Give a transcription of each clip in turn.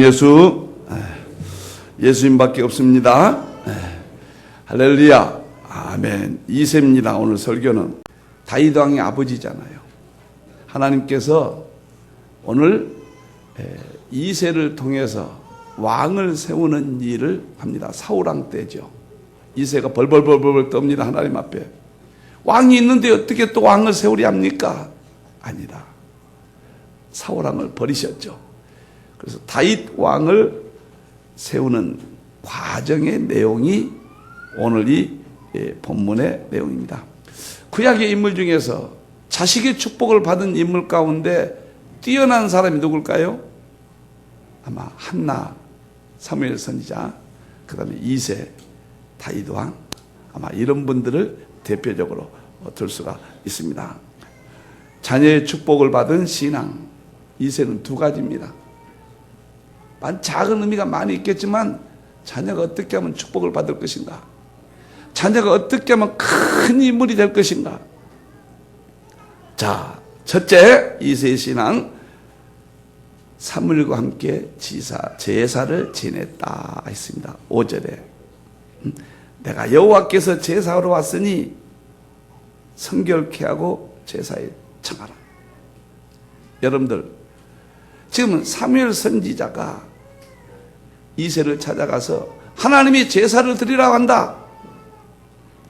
예수, 예수님밖에 없습니다. 할렐루야, 아멘. 이세입니다. 오늘 설교는 다윗 왕의 아버지잖아요. 하나님께서 오늘 이세를 통해서 왕을 세우는 일을 합니다. 사울왕 때죠. 이세가 벌벌벌벌 떱니다. 하나님 앞에. 왕이 있는데 어떻게 또 왕을 세우려 합니까? 아니다. 사울왕을 버리셨죠. 그래서 다윗 왕을 세우는 과정의 내용이 오늘 이 본문의 내용입니다. 구약의 인물 중에서 자식의 축복을 받은 인물 가운데 뛰어난 사람이 누굴까요? 아마 한나, 사무엘 선지자, 그 다음에 이세, 다윗 왕, 아마 이런 분들을 대표적으로 들 수가 있습니다. 자녀의 축복을 받은 신앙, 이세는 두 가지입니다. 작은 의미가 많이 있겠지만 자녀가 어떻게 하면 축복을 받을 것인가, 자녀가 어떻게 하면 큰 인물이 될 것인가. 자, 첫째 이세의 신앙, 사무엘과 함께 제사를 지냈다 했습니다. 5절에 내가 여호와께서 제사하러 왔으니 성결케 하고 제사에 청하라. 여러분들, 지금 사무엘 선지자가 이세를 찾아가서 하나님이 제사를 드리라고 한다.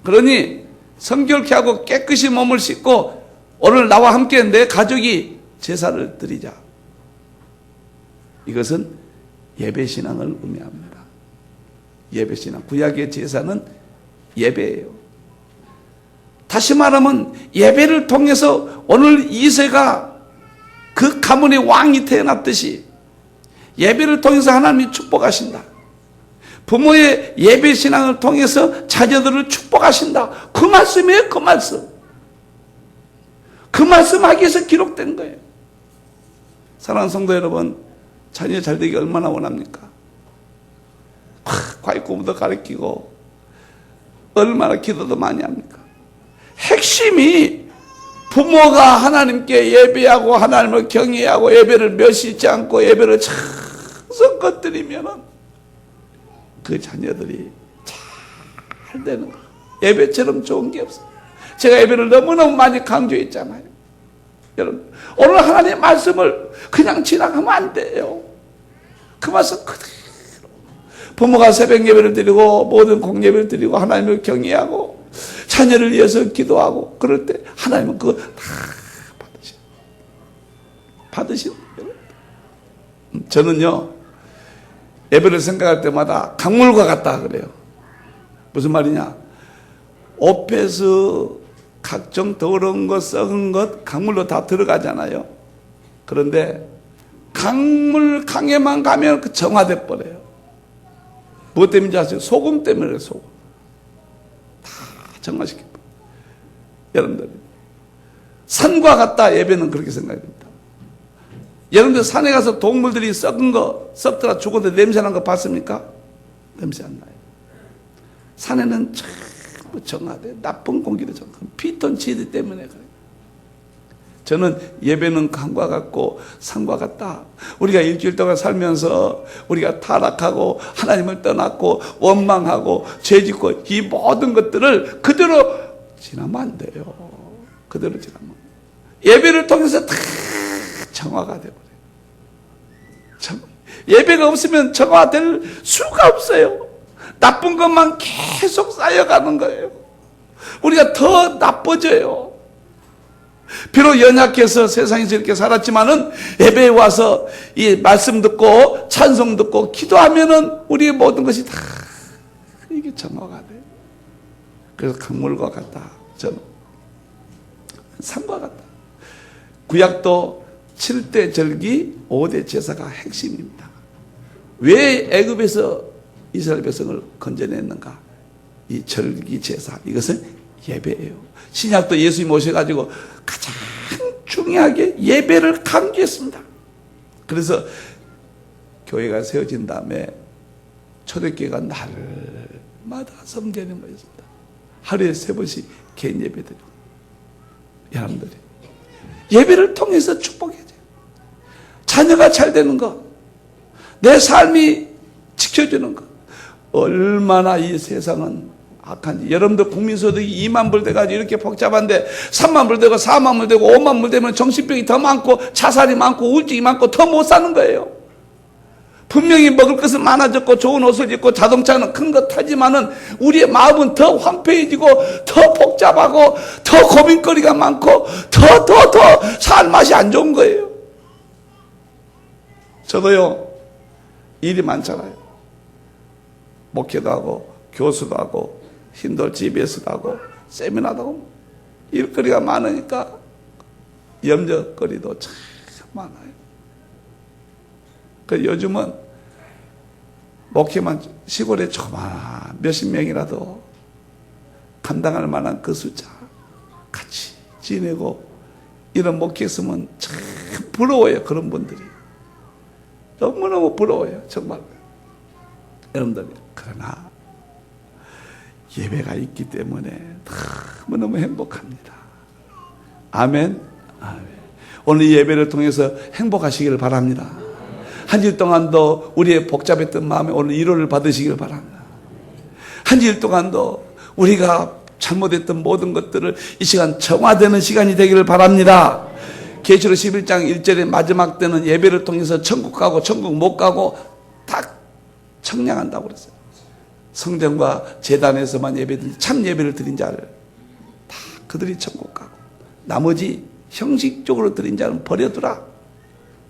그러니 성결케 하고 깨끗이 몸을 씻고 오늘 나와 함께 내 가족이 제사를 드리자. 이것은 예배신앙을 의미합니다. 예배신앙. 구약의 제사는 예배예요. 다시 말하면 예배를 통해서 오늘 이세가 그 가문의 왕이 태어났듯이 예배를 통해서 하나님이 축복하신다. 부모의 예배신앙을 통해서 자녀들을 축복하신다. 그 말씀이에요. 그 말씀. 그 말씀 하기 위해서 기록된 거예요. 사랑하는 성도 여러분, 자녀 잘되기 얼마나 원합니까? 과외 공부도 가르치고 얼마나 기도도 많이 합니까? 핵심이 부모가 하나님께 예배하고 하나님을 경외하고 예배를 멸시치 않고 예배를 정성껏 드리면은 그 자녀들이 잘 되는 거예요. 예배처럼 좋은 게 없어요. 제가 예배를 너무너무 많이 강조했잖아요. 여러분, 오늘 하나님의 말씀을 그냥 지나가면 안 돼요. 그 말씀 그대로 부모가 새벽 예배를 드리고 모든 공예배를 드리고 하나님을 경외하고 자녀를 위해서 기도하고 그럴 때 하나님은 그거 다 받으시는 거예요. 저는요, 예배를 생각할 때마다 강물과 같다 그래요. 무슨 말이냐? 옷에서 각종 더러운 것, 썩은 것 강물로 다 들어가잖아요. 그런데 강에만 가면 그 정화돼 버려요. 무엇 때문인지 아세요? 소금 때문에 그래요. 소금. 다 정화시켜 버려요. 여러분들, 산과 같다. 예배는 그렇게 생각이 됩니다. 여러분들 산에 가서 동물들이 썩은 거, 썩더라 죽었는데 냄새 난 거 봤습니까? 냄새 안 나요. 산에는 전부 정화돼. 나쁜 공기도 정화. 피톤치드 때문에 그래요. 저는 예배는 강과 같고 산과 같다. 우리가 일주일 동안 살면서 우리가 타락하고 하나님을 떠났고 원망하고 죄짓고 이 모든 것들을 그대로 지나면 안 돼요. 그대로 지나면. 예배를 통해서 다 정화가 되어버려요. 예배가 없으면 정화될 수가 없어요. 나쁜 것만 계속 쌓여가는 거예요. 우리가 더 나빠져요. 비록 연약해서 세상에서 이렇게 살았지만은 예배에 와서 이 말씀 듣고 찬송 듣고 기도하면은 우리의 모든 것이 다 이게 정화가 돼요. 그래서 강물과 같다. 저는 산과 같다. 구약도 7대 절기 5대 제사가 핵심입니다. 왜 애굽에서 이스라엘 백성을 건져냈는가? 이 절기 제사, 이것은 예배예요. 신약도 예수님 오셔가지고 가장 중요하게 예배를 강조했습니다. 그래서 교회가 세워진 다음에 초대교회가 날마다 섬기는 거였습니다. 하루에 3번씩 개인 예배 드리고. 여러분들이 예배를 통해서 축복해야 돼요. 자녀가 잘 되는 거, 내 삶이 지켜주는 것. 얼마나 이 세상은 악한지. 여러분들 국민소득이 2만 불 돼가지고 이렇게 복잡한데 3만 불 되고 4만 불 되고 5만 불 되면 정신병이 더 많고 자살이 많고 우울증이 많고 더 못 사는 거예요. 분명히 먹을 것은 많아졌고 좋은 옷을 입고 자동차는 큰 거 타지만은 우리의 마음은 더 황폐해지고 더 복잡하고 더 고민거리가 많고 더 살 맛이 안 좋은 거예요. 저도요, 일이 많잖아요. 목회도 하고 교수도 하고 힌돌 GBS도 하고 세미나도 하고 일거리가 많으니까 염려거리도 참 많아요. 그 요즘은 목회만 시골에 조그마한 몇십 명이라도 감당할 만한 그 숫자 같이 지내고 이런 목회 있으면 참 부러워요. 그런 분들이 너무너무 부러워요. 정말. 여러분들, 그러나 예배가 있기 때문에 너무너무 행복합니다. 아멘. 아멘. 오늘 이 예배를 통해서 행복하시기를 바랍니다. 한 주일 동안도 우리의 복잡했던 마음에 오늘 위로를 받으시기를 바랍니다. 한 주일 동안도 우리가 잘못했던 모든 것들을 이 시간 정화되는 시간이 되기를 바랍니다. 계시록 11장 1절의 마지막 때는 예배를 통해서 천국 가고 천국 못 가고 다 청량한다고 그랬어요. 성전과 제단에서만 예배드린 참 예배를 드린 자를 다 그들이 천국 가고 나머지 형식적으로 드린 자는 버려두라.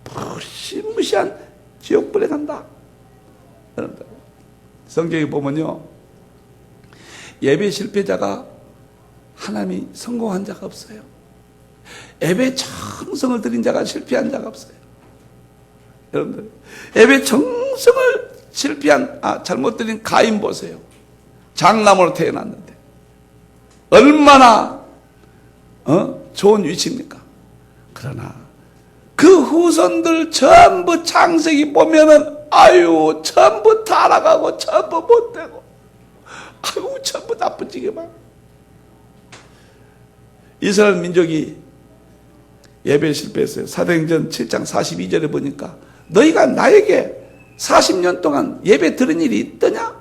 무시무시한 지옥불에 간다. 여러분들, 성경에 보면요, 예배 실패자가 하나님이 성공한 자가 없어요. 예배 정성을 드린 자가 실패한 자가 없어요. 여러분들, 예배 정성을 실패한, 잘못 드린 가인 보세요. 장남으로 태어났는데 얼마나 좋은 위치입니까? 그러나 그 후손들 전부 창세기 보면은 아유 전부 타락하고 전부 못되고 아유 전부 나쁘지게만. 이스라엘 민족이 예배에 실패했어요. 사도행전 7장 42절에 보니까 너희가 나에게 40년 동안 예배 드린 일이 있더냐?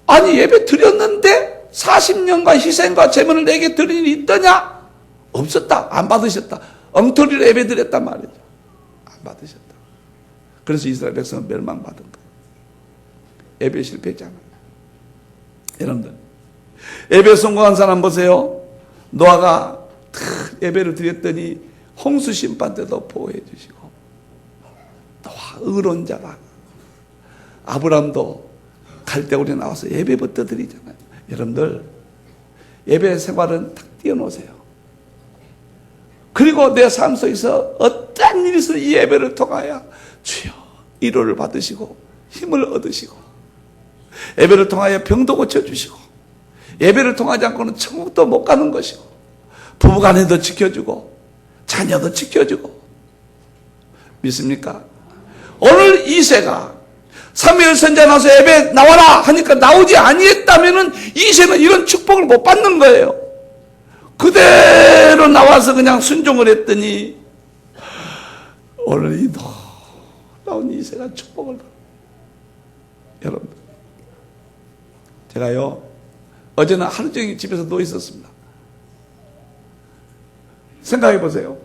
아니 예배 드렸는데 40년간 희생과 제물을 내게 드린 일이 있더냐? 없었다. 안 받으셨다. 엉터리로 예배 드렸단 말이죠. 안 받으셨다. 그래서 이스라엘 백성은 멸망받은 거예요. 예배 실패했잖아요. 여러분들, 예배 성공한 사람 보세요. 노아가 예배를 드렸더니 홍수 심판 때도 보호해 주시고, 노아 의로운 자가 아브람도 갈대우리 나와서 예배부터 드리잖아요. 여러분들, 예배 생활은 딱 띄워놓으세요. 그리고 내 삶 속에서 어떤 일이 있어 이 예배를 통하여 주여 위로를 받으시고 힘을 얻으시고, 예배를 통하여 병도 고쳐주시고, 예배를 통하지 않고는 천국도 못 가는 것이고, 부부간에도 지켜주고 자녀도 지켜주고. 믿습니까? 오늘 이세가 사무엘 선지자 나서 예배 나와라 하니까 나오지 아니했다면은 이세는 이런 축복을 못 받는 거예요. 그대로 나와서 그냥 순종을 했더니 오늘 이 놀라운 이세가 축복을 받아요. 여러분, 제가요 어제는 하루 종일 집에서 누워 있었습니다. 생각해 보세요.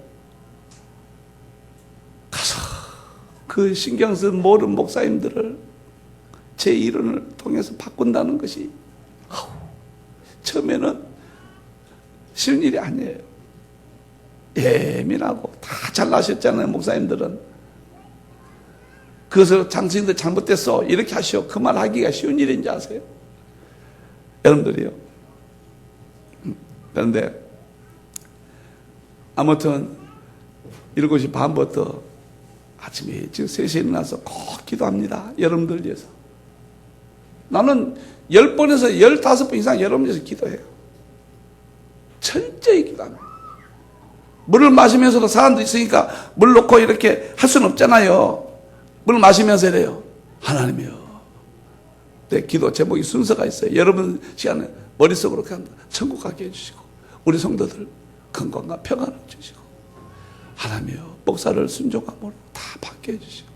가서 그 신경 쓴 모든 목사님들을 제 이론을 통해서 바꾼다는 것이 처음에는 쉬운 일이 아니에요. 예민하고 다 잘나셨잖아요. 목사님들은 그것을 장수님들 잘못됐어 이렇게 하시오 그 말 하기가 쉬운 일인지 아세요? 여러분들이요. 그런데 아무튼 7시 반부터 아침에 일찍 3시에 일어나서 꼭 기도합니다. 여러분들 위해서. 나는 10번에서 15번 이상 여러분 위해서 기도해요. 철저히 기도합니다. 물을 마시면서도 사람도 있으니까 물 놓고 이렇게 할 수는 없잖아요. 물 마시면서 이래요. 하나님이요, 내 기도 제목이 순서가 있어요. 여러분 시간에 머릿속으로 그냥 천국 가게 해주시고, 우리 성도들 건강과 평안을 주시고, 하나님이요 목사를 순종함으로 다 받게 해주시고,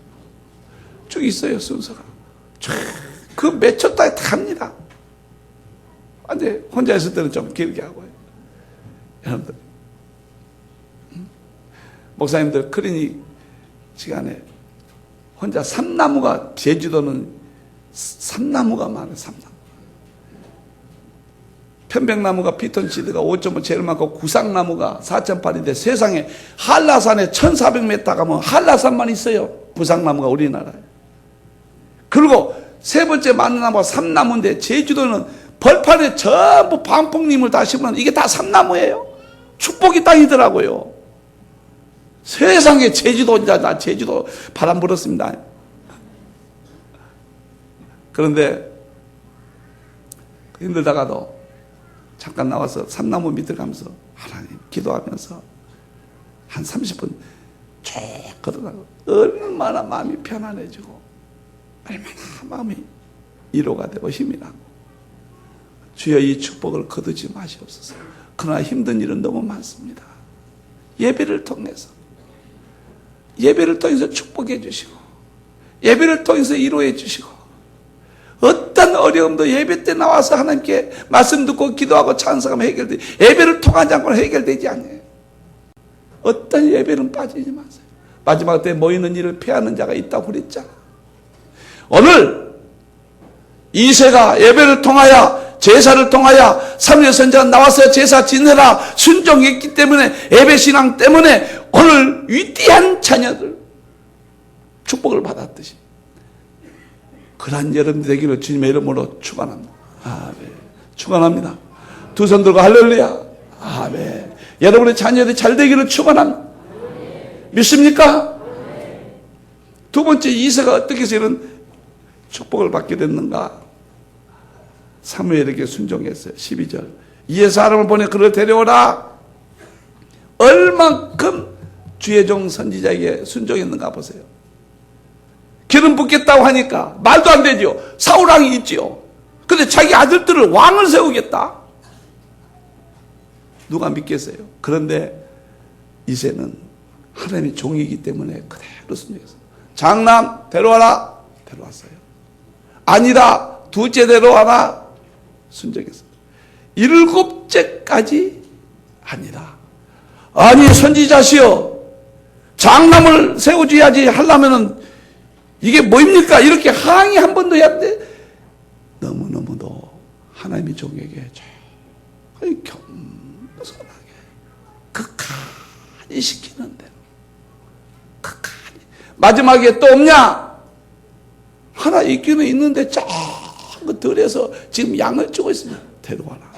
쭉 있어요, 순서가. 그 몇 초 따에 다 합니다. 근데 혼자 있을 때는 좀 길게 하고요. 여러분들, 목사님들 클리닉 시간에 혼자 삼나무가, 제주도는 삼나무가 많아요, 삼나무. 편백나무가 피톤치드가 5.5 제일 많고 구상나무가 4.8인데 세상에 한라산에 1400m 가면 한라산만 있어요. 구상나무가 우리나라에. 그리고 세 번째 많은 나무가 삼나무인데 제주도는 벌판에 전부 방풍림을 다 심으면 이게 다 삼나무예요. 축복의 땅이더라고요. 세상에 제주도, 나 제주도 바람 불었습니다. 그런데 힘들다가도 잠깐 나와서 삼나무 밑을 가면서 하나님 기도하면서 한 30분 쭉 걸어가고 얼마나 마음이 편안해지고 얼마나 마음이 위로가 되고 힘이 나고 주여 이 축복을 거두지 마시옵소서. 그러나 힘든 일은 너무 많습니다. 예배를 통해서 축복해 주시고 예배를 통해서 위로해 주시고 어떤 어려움도 예배 때 나와서 하나님께 말씀 듣고 기도하고 찬송하면 해결돼. 예배를 통하지 않고는 해결되지 않아요. 어떤 예배는 빠지지 마세요. 마지막 때 모이는 일을 피하는 자가 있다고 그랬잖아. 오늘 이새가 예배를 통하여 제사를 통하여 사무엘 선지자가 나와서 제사 지내라 순종했기 때문에 예배신앙 때문에 오늘 위대한 자녀들 축복을 받았듯이 그러한 여러분들 되기를 주님의 이름으로 축원합니다. 아멘. 축원합니다. 두 손 들고 할렐루야. 아멘. 여러분의 자녀들이 잘 되기를 축원합니다. 믿습니까? 두 번째 이새가 어떻게 해서 이런 축복을 받게 됐는가? 사무엘에게 순종했어요. 12절. 이에 사람을 보내 그를 데려오라. 얼만큼 주의 종 선지자에게 순종했는가 보세요. 기름 붓겠다고 하니까 말도 안 되죠. 사울왕이 있지요. 근데 자기 아들들을 왕을 세우겠다. 누가 믿겠어요? 그런데 이새는 하나님의 종이기 때문에 그대로 순종했어요. 장남 데려와라. 데려왔어요. 아니다. 둘째 데려와라. 순종했어요. 7째까지 아니다. 아니 선지자시여 장남을 세워줘야지 하려면은 이게 뭐입니까? 이렇게 항의 한 번도 해야 돼. 너무너무도 하나님의 종에게 겸손하게 극한히 시키는 대로 극한히. 마지막에 또 없냐? 하나 있기는 있는데 조금 덜해서 지금 양을 주고 있습니다. 데려와라.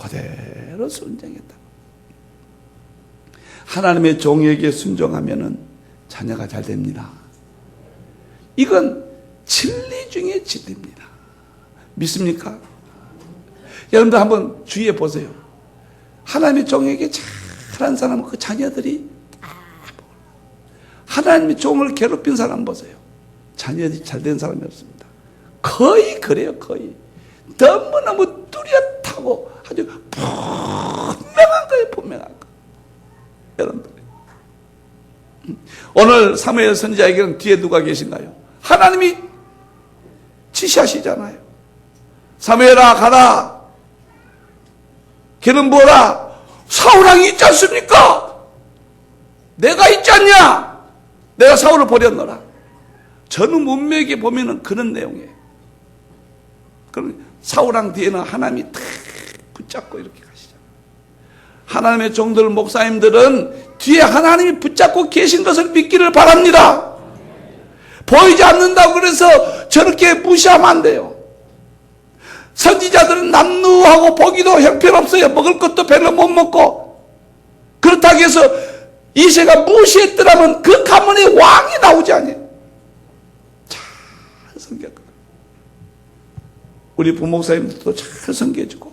그대로 순종했다. 하나님의 종에게 순종하면은 자녀가 잘 됩니다. 이건 진리 중에 진리입니다. 믿습니까? 여러분들 한번 주위에 보세요. 하나님의 종에게 잘한 사람은 그 자녀들이 하나님의 종을 괴롭힌 사람 보세요. 자녀들이 잘된 사람이 없습니다. 거의 그래요. 거의. 너무너무 뚜렷하고 아주 분명한 거예요. 분명한 거. 여러분들 오늘 사무엘 선지자에게는 뒤에 누가 계신가요? 하나님이 지시하시잖아요. 사무엘아 가라. 기름 부어라. 사울왕이 있지 않습니까? 내가 있지 않냐? 내가 사울을 버렸노라. 전후 문맥에 보면은 그런 내용이에요. 그럼 사울왕 뒤에는 하나님이 탁 붙잡고 이렇게 가시잖아요. 하나님의 종들 목사님들은 뒤에 하나님이 붙잡고 계신 것을 믿기를 바랍니다. 보이지 않는다고 그래서 저렇게 무시하면 안 돼요. 선지자들은 남루하고 보기도 형편없어요. 먹을 것도 별로 못 먹고. 그렇다고 해서 이새가 무시했더라면 그 가문의 왕이 나오지 않아요. 잘 섬겼거든요. 우리 부목사님들도 잘 섬겨주고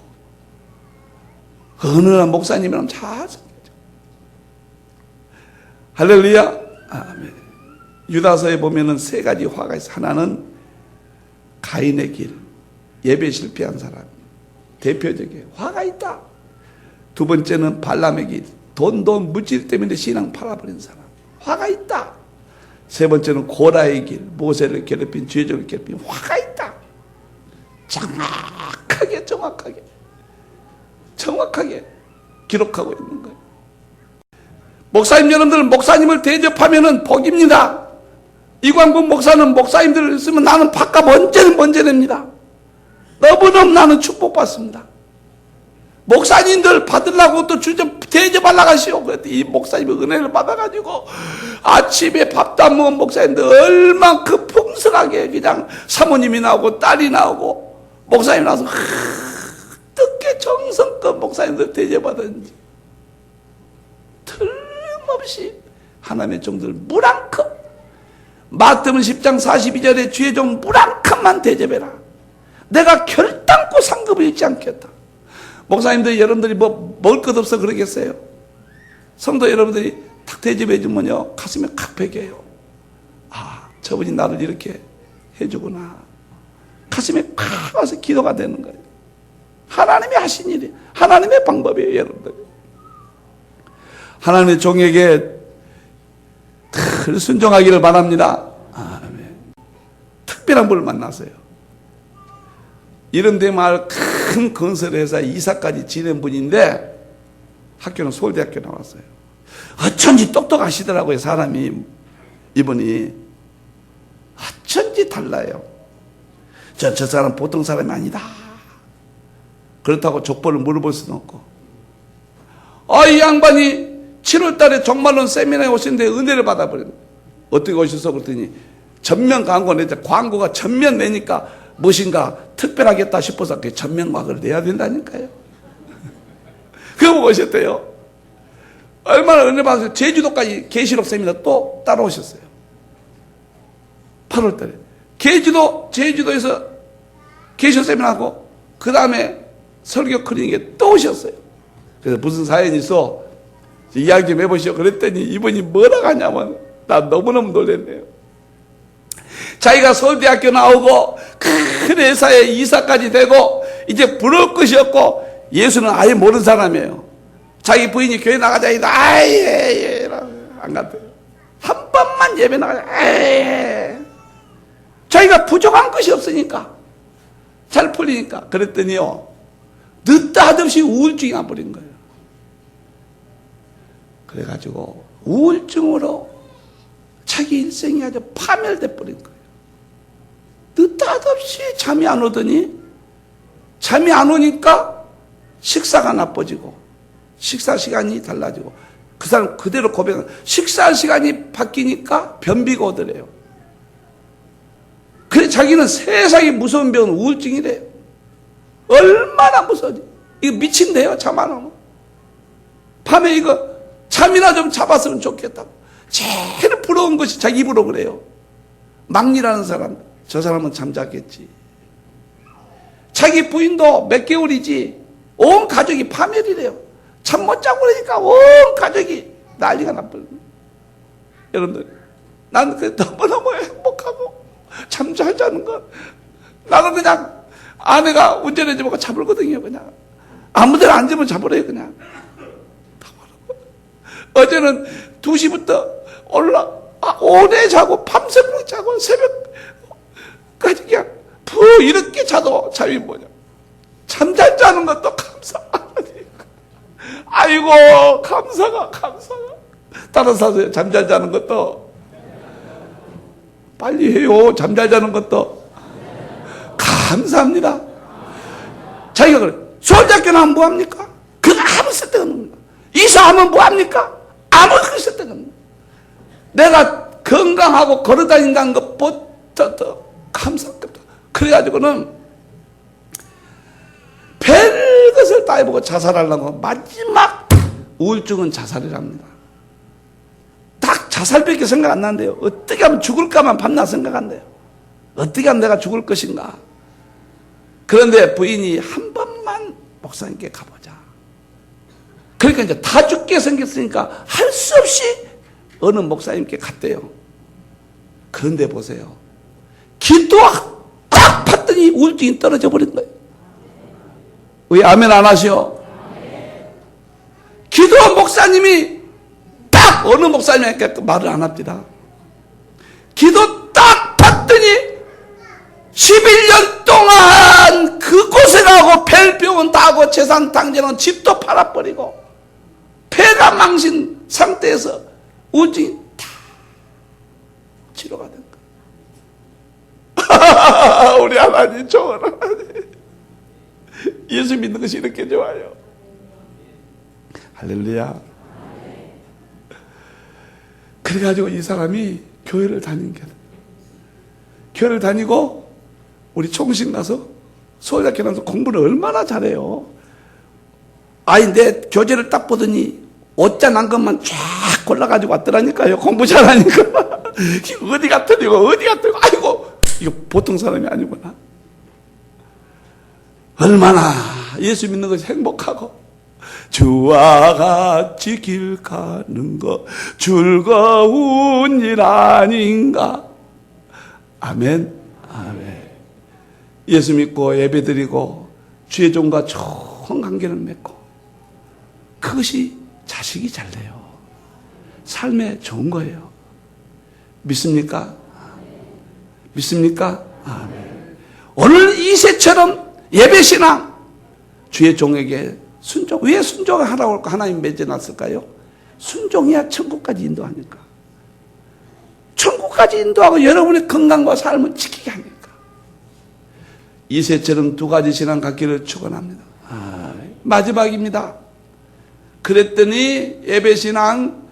어느 목사님이랑 잘 섬겨주고. 할렐루야. 아멘. 유다서에 보면은 세 가지 화가 있어요. 하나는 가인의 길, 예배 실패한 사람, 대표적이에요. 화가 있다. 두 번째는 발람의 길, 돈 물질 때문에 신앙 팔아버린 사람, 화가 있다. 세 번째는 고라의 길, 모세를 괴롭힌 죄족을 괴롭힌 화가 있다. 정확하게 기록하고 있는 거예요. 목사님 여러분들, 목사님을 대접하면은 복입니다. 이광국 목사는 목사님들을 있으면 나는 밥값 언제 냅니다. 너무너무 나는 축복받습니다. 목사님들 받으려고 또 대접하려고 하시오. 그랬더니 이 목사님의 은혜를 받아가지고 아침에 밥도 안 먹은 목사님들 얼만큼 풍성하게 그냥 사모님이 나오고 딸이 나오고 목사님이 나와서 어떻게 정성껏 목사님들 대접하든지 틀림없이 하나님의 종들 물 한 컵, 마태복음 10장 42절에 주의 종 물 한 컵만 대접해라. 내가 결단코 상급을 잃지 않겠다. 목사님들 여러분들이 뭐 먹을 것 없어 그러겠어요? 성도 여러분들이 탁 대접해 주면요 가슴에 칵백해요. 아, 저분이 나를 이렇게 해주구나. 가슴에 칵 와서 기도가 되는 거예요. 하나님이 하신 일이, 하나님의 방법이에요, 여러분들. 하나님의 종에게 늘 순종하기를 바랍니다. 아멘. 특별한 분을 만났어요. 이런데 마을 큰 건설회사 이사까지 지낸 분인데 학교는 서울대학교 나왔어요. 어쩐지 똑똑하시더라고요, 사람이. 이분이 어쩐지 달라요. 저 사람 보통 사람이 아니다. 그렇다고 족보를 물어볼 수는 없고. 이 양반이 7월 달에 종말론 세미나에 오시는데 은혜를 받아버렸네. 어떻게 오셔서 그랬더니 전면 광고 냈죠. 광고가 전면 내니까 무엇인가 특별하겠다 싶어서 그 전면 광고를 내야 된다니까요. 그거 보고 오셨대요. 얼마나 은혜 받아서 제주도까지 계시록 세미나 또 따라오셨어요. 8월 달에. 제주도에서 계시록 세미나 하고 그 다음에 설교 클리닉에 또 오셨어요. 그래서 무슨 사연이 있어? 이야기 좀 해보시오. 그랬더니 이분이 뭐라고 하냐면 나 너무너무 놀랐네요. 자기가 서울대학교 나오고 큰 회사에 이사까지 되고 이제 부러울 것이 없고 예수는 아예 모르는 사람이에요. 자기 부인이 교회 나가자 해도 아예 안 갔대요. 한 번만 예배 나가자. 자기가 부족한 것이 없으니까 잘 풀리니까. 그랬더니요 늦다 하듯이 우울증이 와버린 거예요. 그래가지고 우울증으로 자기 일생이 아주 파멸돼 버린 거예요. 느닷없이 잠이 안 오더니 잠이 안 오니까 식사가 나빠지고 식사 시간이 달라지고 그 사람 그대로 고백은 식사 시간이 바뀌니까 변비가 오더래요. 그래 자기는 세상에 무서운 병은 우울증이래요. 얼마나 무서워지. 이거 미친대요. 잠 안 오면. 밤에 이거 잠이나 좀 잡았으면 좋겠다고. 제일 부러운 것이 자기 입으로 그래요. 막리라는 사람, 저 사람은 잠자겠지. 자기 부인도 몇 개월이지 온 가족이 파멸이래요. 잠 못 자고 그러니까 온 가족이 난리가 나버려요. 여러분들 나는 너무너무 행복하고 잠 잘 자는 거. 나는 그냥 아내가 운전해주면 자불거든요. 그냥 아무데나 앉으면 자버려요. 그냥 어제는 2시부터 오래 자고 밤새도록 자고 새벽까지 그냥 이렇게 자도 잠이 뭐냐. 잠 잘 자는 것도 감사하니까. 아이고 감사가. 따라서 하세요. 잠 잘 자는 것도 빨리 해요. 잠 잘 자는 것도 감사합니다. 자기가 그래. 서울대학교 나면 뭐합니까? 그거 아무 쓸데가 없는 겁니다. 이사하면 뭐합니까? 아무 쓸데가 없는 겁니다. 내가 건강하고 걸어다닌다는 것보다 더 감사합니다. 그래가지고는 별것을 다 해보고 자살하려고 마지막 우울증은 자살이랍니다. 딱 자살밖에 생각 안 난대요. 어떻게 하면 죽을까만 밤낮 생각한대요. 어떻게 하면 내가 죽을 것인가. 그런데 부인이 한 번만 목사님께 가보자. 그러니까 이제 다 죽게 생겼으니까 할 수 없이 어느 목사님께 갔대요. 그런데 보세요. 기도 딱 봤더니 우울증이 떨어져 버린 거예요. 왜 아멘 안 하시오? 기도한 목사님이 딱 어느 목사님에게 말을 안 합니다. 기도 딱 받더니 11년 동안 그 고생하고 벨병원 다 하고 재산 당제는 집도 팔아버리고 폐가 망신 상태에서 우울증이 다 치료가 된 거예요. 우리 하나님 좋은 하나님. 예수 믿는 것이 이렇게 좋아요. 할렐루야. 그래가지고 이 사람이 교회를 다닌 게, 교회를 다니고 우리 총식 나서 서울대학교 나서 공부를 얼마나 잘해요. 아니 내 교재를 딱 보더니 옷자 난 것만 쫙 골라가지고 왔더라니까요. 공부 잘하니까. 어디가 틀리고 어디가 틀리고, 아이고 이거 보통 사람이 아니구나. 얼마나 예수 믿는 것이 행복하고 주와 같이 길 가는 것 즐거운 일 아닌가. 아멘. 아멘. 예수 믿고 예배드리고 주의 종과 좋은 관계를 맺고 그것이 자식이 잘 돼요. 삶에 좋은 거예요. 믿습니까? 믿습니까? 아멘. 오늘 이새처럼 예배신앙, 주의 종에게 순종. 왜 순종을 하라고 하나님 맺어놨을까요? 순종해야 천국까지 인도하니까. 천국까지 인도하고 여러분의 건강과 삶을 지키게 하니까. 이새처럼 두 가지 신앙 갖기를 축원합니다. 마지막입니다. 그랬더니 예배신앙,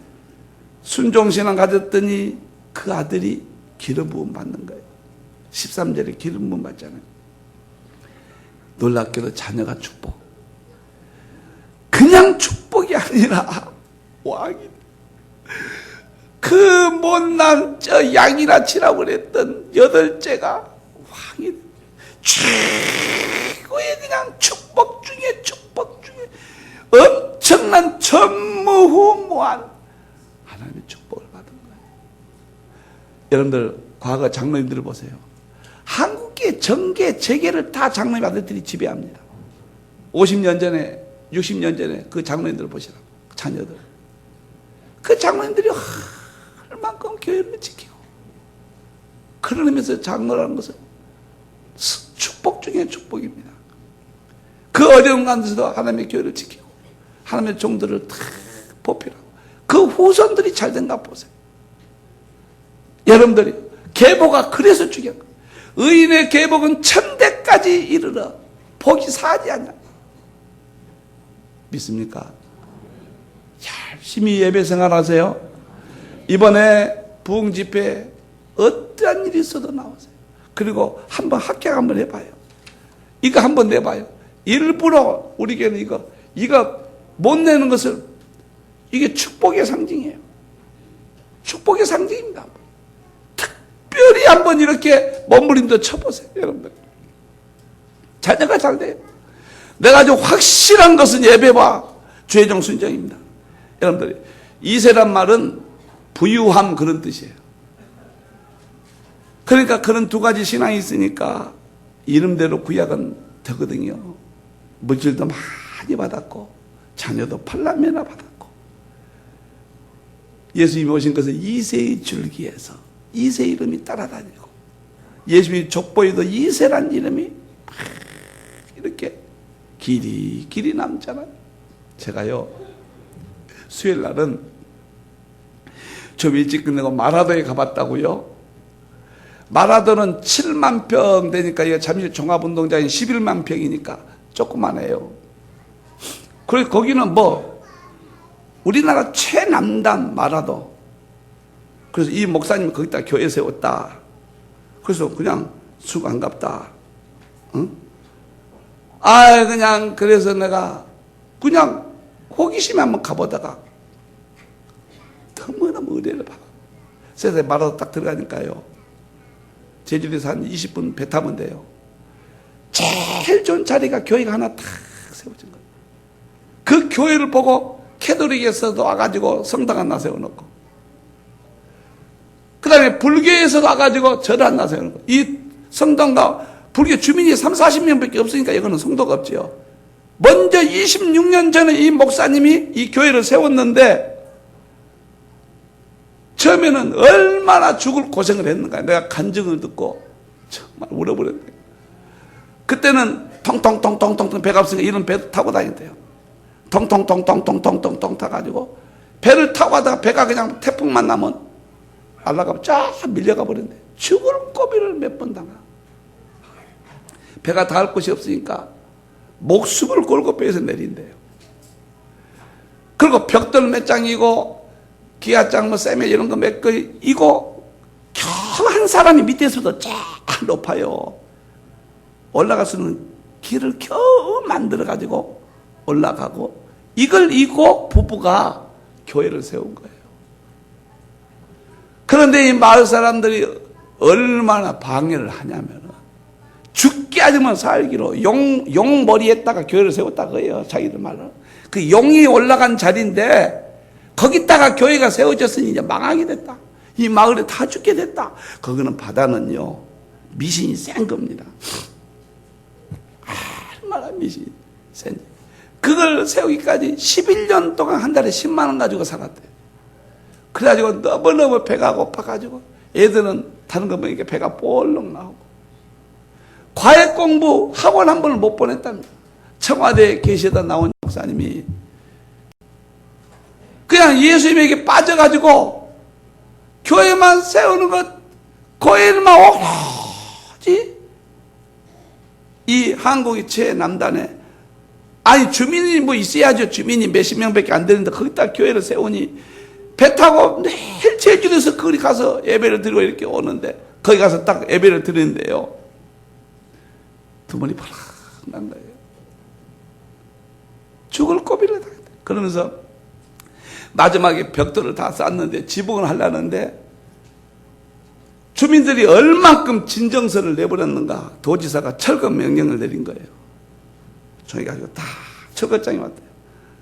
순종신앙 가졌더니 그 아들이 기름 부음 받는 거예요. 13절에 기름 부음 받잖아요. 놀랍게도 자녀가 축복. 그냥 축복이 아니라 왕이. 그 못난 저 양이나 치라고 그랬던 8째가 왕이. 최고의 그냥 축복 중에 축복 중에 엄청난 전무후무한 하나님의 축복을 받은 거예요. 여러분들 과거 장로님들을 보세요. 한국의 정계, 재계를 다 장로님 아들들이 지배합니다. 50년 전에, 60년 전에 그 장로님들을 보시라고. 자녀들. 그 장로님들이 할 만큼 교회를 지키고. 그런 의미에서 장로라는 것은 축복 중에 축복입니다. 그 어려운 가운데서도 하나님의 교회를 지키고 하나님의 종들을 다 보필하고 그 후손들이 잘 된가 보세요. 여러분들이 계보가 그래서 중요한 거예요. 의인의 계복은 천대까지 이르러 복이 사지 않냐. 믿습니까? 열심히 예배 생활하세요. 이번에 부흥 집회 어떠한 일이 있어도 나오세요. 그리고 한번 합격 한번 해봐요. 이거 한번 내봐요. 일부러 우리 교회는 이거 못 내는 것을, 이게 축복의 상징이에요. 축복의 상징입니다. 특별히 한번 이렇게 몸부림도 쳐보세요, 여러분들. 자녀가 잘 돼요. 내가 아주 확실한 것은 예배와 주의 종 순종입니다. 여러분들, 이세란 말은 부유함 그런 뜻이에요. 그러니까 그런 두 가지 신앙이 있으니까 이름대로 구약은 되거든요. 물질도 많이 받았고 자녀도 팔남매나 받았고, 예수님이 오신 것은 이세의 줄기에서 이세 이름이 따라다니고, 예수님이 족보에도 이세란 이름이 이렇게 길이 남잖아요. 제가요 수요일 날은 좀 일찍 끝내고 마라도에 가봤다고요. 마라도는 7만 평 되니까 이게 잠실 종합운동장이 11만 평이니까 조그만해요. 그래서 거기는 우리나라 최남단 마라도. 그래서 이 목사님이 거기다 교회 세웠다. 그래서 그냥 수고한갑다. 응? 그냥 그래서 내가 그냥 호기심에 한번 가보다가 너무너무 의뢰를 받아. 그래서 마라도 딱 들어가니까요, 제주도에서 한 20분 배 타면 돼요. 제일 좋은 자리가 교회가 하나 탁 세워진 거예요. 그 교회를 보고 캐톨릭에서도 와가지고 성당 하나 세워놓고, 그 다음에 불교에서도 와가지고 절을 하나 세워놓고, 이 성당가 불교 주민이 30-40명밖에 없으니까 이거는 성도가 없지요. 먼저 26년 전에 이 목사님이 이 교회를 세웠는데 처음에는 얼마나 죽을 고생을 했는가. 내가 간증을 듣고 정말 울어버렸네. 그때는 통통통통통 배가 없으니까 이런 배 타고 다닌대요. 통통통통통통통 타가지고 배를 타고 가다가 배가 그냥 태풍만 나면 날아가면 쫙 밀려가 버렸네. 죽을 고비를 몇 번 당하. 배가 닿을 곳이 없으니까 목숨을 걸고 배에서 내린대요. 그리고 벽돌 몇 장이고 기아장 뭐 쇠매 이런 거 몇 거 이고 겨우 한 사람이 밑에서도 쫙 높아요. 올라가서는 길을 겨우 만들어 가지고 올라가고 이걸 이고 부부가 교회를 세운 거예요. 그런데 이 마을 사람들이 얼마나 방해를 하냐면 죽게 하지만 살기로 용 머리에다가 교회를 세웠다 그래요. 자기들 말로. 그 용이 올라간 자리인데 거기다가 교회가 세워졌으니 이제 망하게 됐다. 이 마을에 다 죽게 됐다. 거기는 바다는요 미신이 센 겁니다. 얼마나 미신이 센지. 그걸 세우기까지 11년 동안 한 달에 10만 원 가지고 살았대요. 그래가지고 너무너무 배가 고파가지고 애들은 다른 거 보니까 배가 볼록 나오고 과외 공부 학원 한 번을 못 보냈답니다. 청와대에 계시다 나온 목사님이 그냥 예수님에게 빠져가지고 교회만 세우는 것 교회만 오로지 이 한국의 최남단에 아니 주민이 뭐 있어야죠. 주민이 몇십 명밖에 안 되는데 거기다 교회를 세우니 배 타고 매일 제주도에서 거기 가서 예배를 드리고 이렇게 오는데 거기 가서 딱 예배를 드리는데요. 두머리 바락 난 거예요. 죽을 고비를 당했다. 그러면서 마지막에 벽돌을 다 쌓았는데 지붕을 하려는데 주민들이 얼만큼 진정서를 내버렸는가 도지사가 철거 명령을 내린 거예요. 저희 가지고 다 철거장이 왔대요.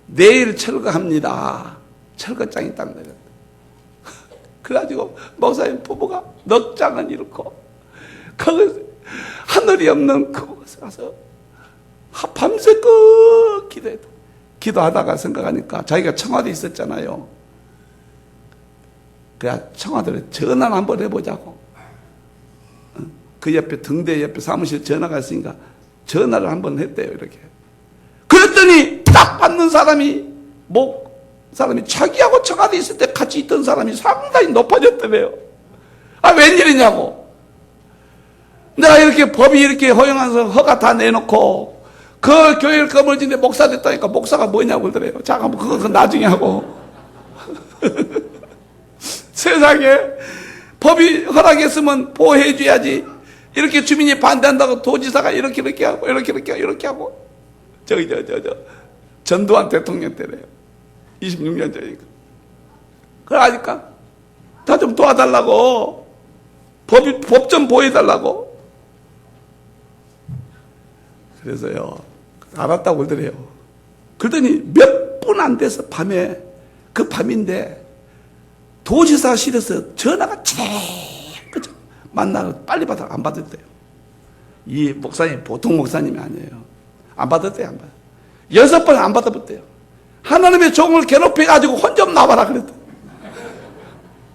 내일 철거합니다. 철거장이 딱 내렸다. 그래가지고 목사님 부부가 넉장은 이렇고 거기 하늘이 없는 그곳에 가서 밤새 그 기도했다. 기도하다가 생각하니까 자기가 청와대에 있었잖아요. 그래 청와대에 전화를 한번 해보자고. 그 옆에 등대 옆에 사무실 전화가 있으니까 전화를 한번 했대요. 이렇게. 그랬더니 딱 받는 사람이 자기하고 청와대에 있을 때 같이 있던 사람이 상당히 높아졌다며요. 아 웬일이냐고. 내가 이렇게 법이 이렇게 허용해서 허가 다 내놓고 그 교회를 거머쥐는데 목사 됐다니까 목사가 뭐냐고 그러더래요. 잠깐만 그거 나중에 하고. 세상에 법이 허락했으면 보호해줘야지. 이렇게 주민이 반대한다고 도지사가 이렇게 하고 이렇게 하고. 전두환 대통령 때래요. 26년 전이니까. 그러니까 다 좀 도와달라고. 법 좀 보호해달라고. 그래서요. 알았다고 그러더래요. 그러더니 몇 분 안 돼서 밤에 그 밤인데 도지사실에서 전화가 그죠? 만나서 빨리 받아 안 받았대요. 이 목사님 보통 목사님이 아니에요. 안 받았대요. 안 받았대요. 6번 안 받아봤대요. 하나님의 종을 괴롭혀가지고 혼 좀 나와라 그랬대.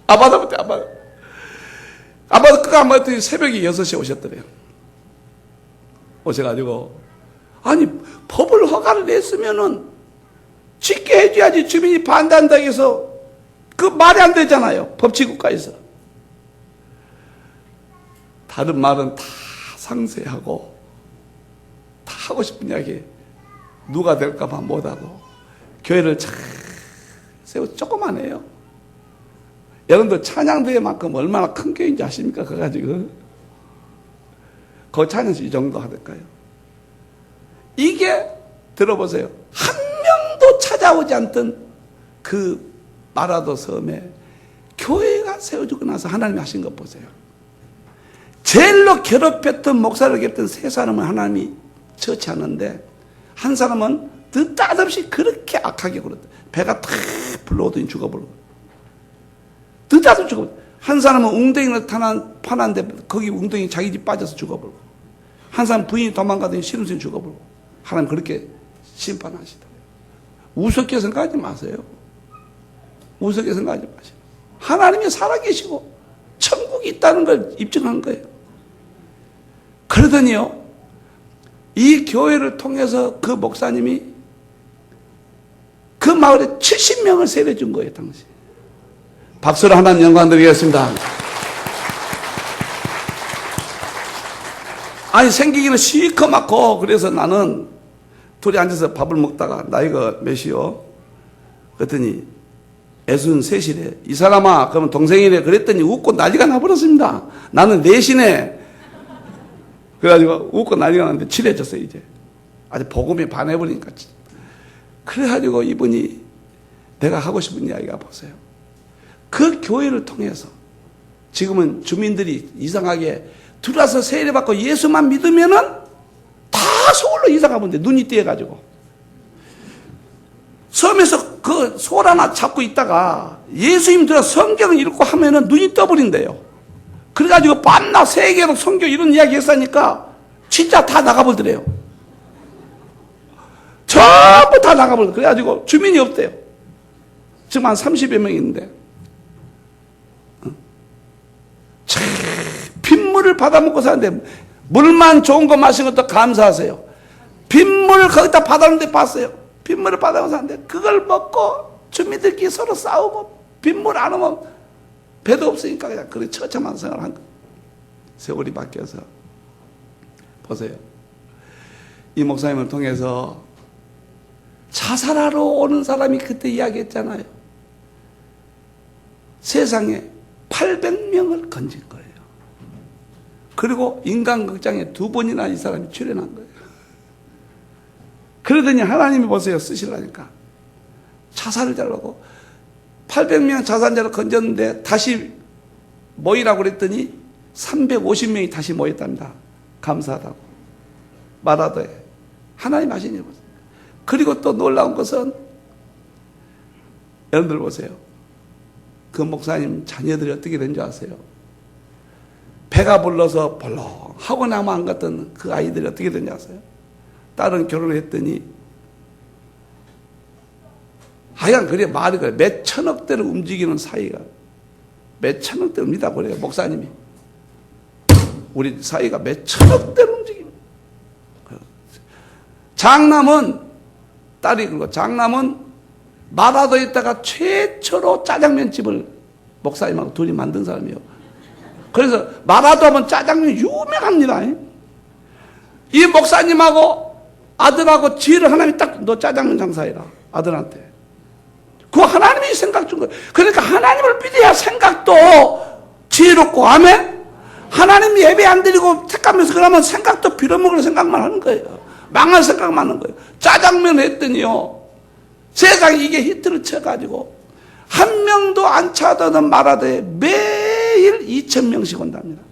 안 받아봤대요. 안 받아. 안 받아. 그거 안 받았더니 새벽에 6시에 오셨더래요. 오셔가지고 아니 법을 허가를 냈으면은 짓게 해줘야지. 주민이 반대한다고 해서 그 말이 안 되잖아요. 법치국가에서. 다른 말은 다 상세하고 다 하고 싶은 이야기 누가 될까봐 못하고 교회를 잘 세워 조그만해요. 여러분들 찬양대회만큼 얼마나 큰 교회인지 아십니까? 그거 가지고 그 찬양수 이 정도 하던가요? 이게 들어보세요. 한 명도 찾아오지 않던 그 마라도 섬에 교회가 세워지고 나서 하나님이 하신 것 보세요. 제일로 괴롭혔던 목사를 괴롭혔던 세 사람은 하나님이 처치하는데 한 사람은 느닷없이 그렇게 악하게 굴었다. 배가 탁 불러오더니 죽어버리고. 느닷없이 죽어버리고. 한 사람은 웅덩이를 파는데 거기 웅덩이 자기 집 빠져서 죽어버리고. 한 사람 부인이 도망가더니 시름생이 죽어버리고. 하나님 그렇게 심판하시더라고요. 우습게 생각하지 마세요. 우습게 생각하지 마세요. 하나님이 살아계시고 천국이 있다는 걸 입증한 거예요. 그러더니요, 이 교회를 통해서 그 목사님이 그 마을에 70명을 세례준 거예요, 당시. 박수로 하나님 영광 드리겠습니다. 아니, 생기기는 시커멓고, 그래서 나는 둘이 앉아서 밥을 먹다가, 나이가 몇이요? 그랬더니, 63이래. 이 사람아, 그러면 동생이래. 그랬더니 웃고 난리가 나버렸습니다. 나는 넷이네. 그래가지고 웃고 난리가 났는데 칠해졌어요, 이제. 아주 복음에 반해버리니까. 그래가지고 이분이 내가 하고 싶은 이야기가 보세요. 그 교회를 통해서 지금은 주민들이 이상하게 들어와서 세례받고 예수만 믿으면은 다 서울로 이사가면 돼. 눈이 띄어가지고. 섬에서 그 소홀 하나 잡고 있다가 예수님 들어 성경을 읽고 하면은 눈이 떠버린대요. 그래가지고 밤낮 세계로 성경 이런 이야기 했으니까 진짜 다 나가버리더래요. 전부 다 나가버려. 그래가지고 주민이 없대요. 지금 한 30여 명 있는데. 참, 빗물을 받아먹고 사는데 물만 좋은 거 마시는 것도 감사하세요. 빗물을 거기다 받았는데 봤어요. 빗물을 받아먹고 사는데 그걸 먹고 주민들끼리 서로 싸우고 빗물 안 오면 배도 없으니까 그냥 그렇게 처참한 생활을 한 거예요. 세월이 바뀌어서. 보세요. 이 목사님을 통해서 자살하러 오는 사람이 그때 이야기했잖아요. 세상에 800명을 건진 거예요. 그리고 인간극장에 2번이나 이 사람이 출연한 거예요. 그러더니 하나님이 보세요. 쓰시려니까. 자살을 잘하고 800명 자살자를 건졌는데 다시 모이라고 그랬더니 350명이 다시 모였답니다. 감사하다고. 마라도에. 하나님 하신 일 보세요. 그리고 또 놀라운 것은 여러분들 보세요. 그 목사님 자녀들이 어떻게 된 줄 아세요? 배가 불러서 벌렁 학원에 안 갔던 그 아이들이 어떻게 된 줄 아세요? 딸은 결혼을 했더니 하여간 그래 말이 그래. 몇 천억대를 움직이는 사이가 몇 천억대입니다. 그래요. 목사님이 우리 사이가 몇 천억대를 움직입니다. 장남은 딸이 그리고 장남은 마라도에 있다가 최초로 짜장면집을 목사님하고 둘이 만든 사람이에요. 그래서 마라도 하면 짜장면 유명합니다. 이 목사님하고 아들하고 지혜를 하나님이 딱 너 짜장면 장사해라. 아들한테. 그거 하나님이 생각 준 거예요. 그러니까 하나님을 믿어야 생각도 지혜롭고, 아멘? 하나님 예배 안 드리고 택하면서 그러면 생각도 빌어먹을 생각만 하는 거예요. 망할 생각만 하는 거예요. 짜장면 했더니요, 세상에 이게 히트를 쳐가지고 한 명도 안 차다는 마라도에 매일 2,000명씩 온답니다.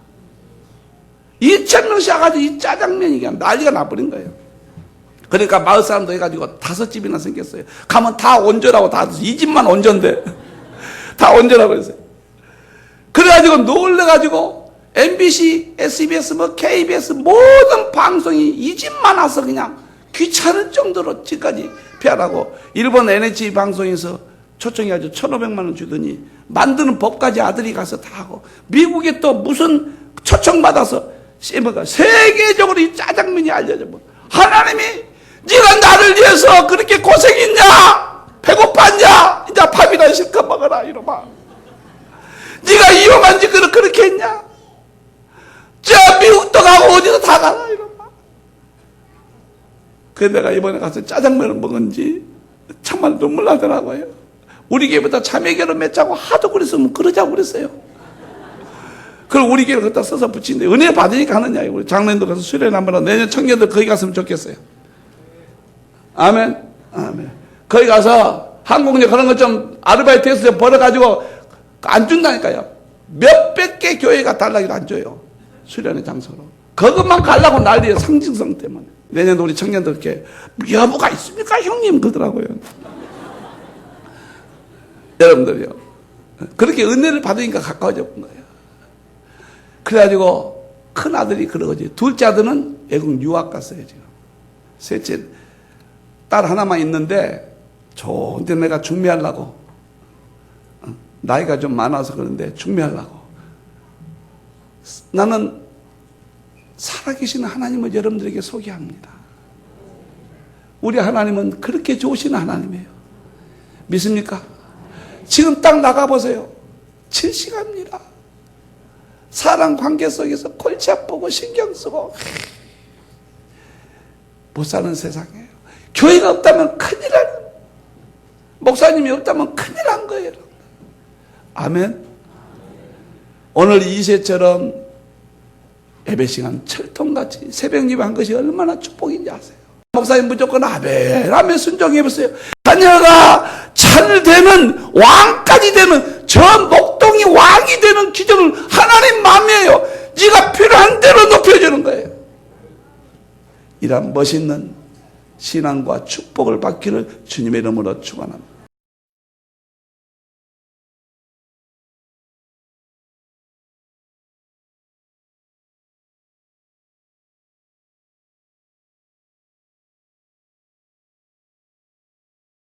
2,000명씩 와가지고 이 짜장면이 그냥 난리가 나버린 거예요. 그러니까 마을 사람도 해가지고 5집이나 생겼어요. 가면 다 온전하고 다 이 집만 온전돼. 다 온전하고 그랬어요. 그래가지고 놀래가지고 MBC, SBS, 뭐 KBS 모든 방송이 이 집만 와서 그냥 귀찮을 정도로 지금까지 피하라고 일본 NHK 방송에서 초청해가지고 1,500만 원 주더니 만드는 법까지 아들이 가서 다 하고 미국에 또 무슨 초청받아서 세계적으로 이 짜장면이 알려져. 하나님이 네가 나를 위해서 그렇게 고생했냐? 배고팠냐? 이제 밥이나 실컷 먹어라 이러마. 네가 이용한 지 그렇게 했냐? 저 미국도 가고 어디도 다 가라 이러마. 그래서 내가 이번에 가서 짜장면을 먹은지 정말 눈물 나더라고요. 우리 교회보다 자매교를 맺자고 하도 그랬으면 그러자고 그랬어요. 그럼 우리 교회를 갖다 써서 붙이는데 은혜 받으니까 하느냐. 우리 장로님도 가서 수련회 한번 하고 내년 청년들 거기 갔으면 좋겠어요. 아멘. 아멘. 거기 가서 항공료 그런 것 좀 아르바이트해서 좀 벌어가지고 안 준다니까요. 몇백 개 교회가 달라기도 안 줘요. 수련회 장소로. 그것만 가려고 난리예요. 상징성 때문에. 내년 우리 청년들께 여부가 있습니까 형님 그러더라고요. 여러분들이요. 그렇게 은혜를 받으니까 가까워져 본 거예요. 그래가지고 큰 아들이 그러거지. 둘째 아들은 외국 유학 갔어요 지금. 셋째 딸 하나만 있는데 좋은데 내가 중매하려고 나이가 좀 많아서 그런데 중매하려고. 나는 살아계신 하나님을 여러분들에게 소개합니다. 우리 하나님은 그렇게 좋으신 하나님이에요. 믿습니까? 지금 딱 나가보세요. 질식합니다. 사람 관계 속에서 골치 아프고 신경 쓰고 못 사는 세상이에요. 교회가 없다면 큰일 나는, 목사님이 없다면 큰일 난 거예요. 아멘. 오늘 이세처럼 예배 시간 철통같이 새벽 예배한 것이 얼마나 축복인지 아세요? 목사님 무조건 아멘 하면 순종해보세요. 자녀가 잘 되는, 왕까지 되는, 저 목동이 왕이 되는 기준은 하나님 마음이에요. 네가 필요한 대로 높여주는 거예요. 이런 멋있는 신앙과 축복을 받기를 주님의 이름으로 축원합니다.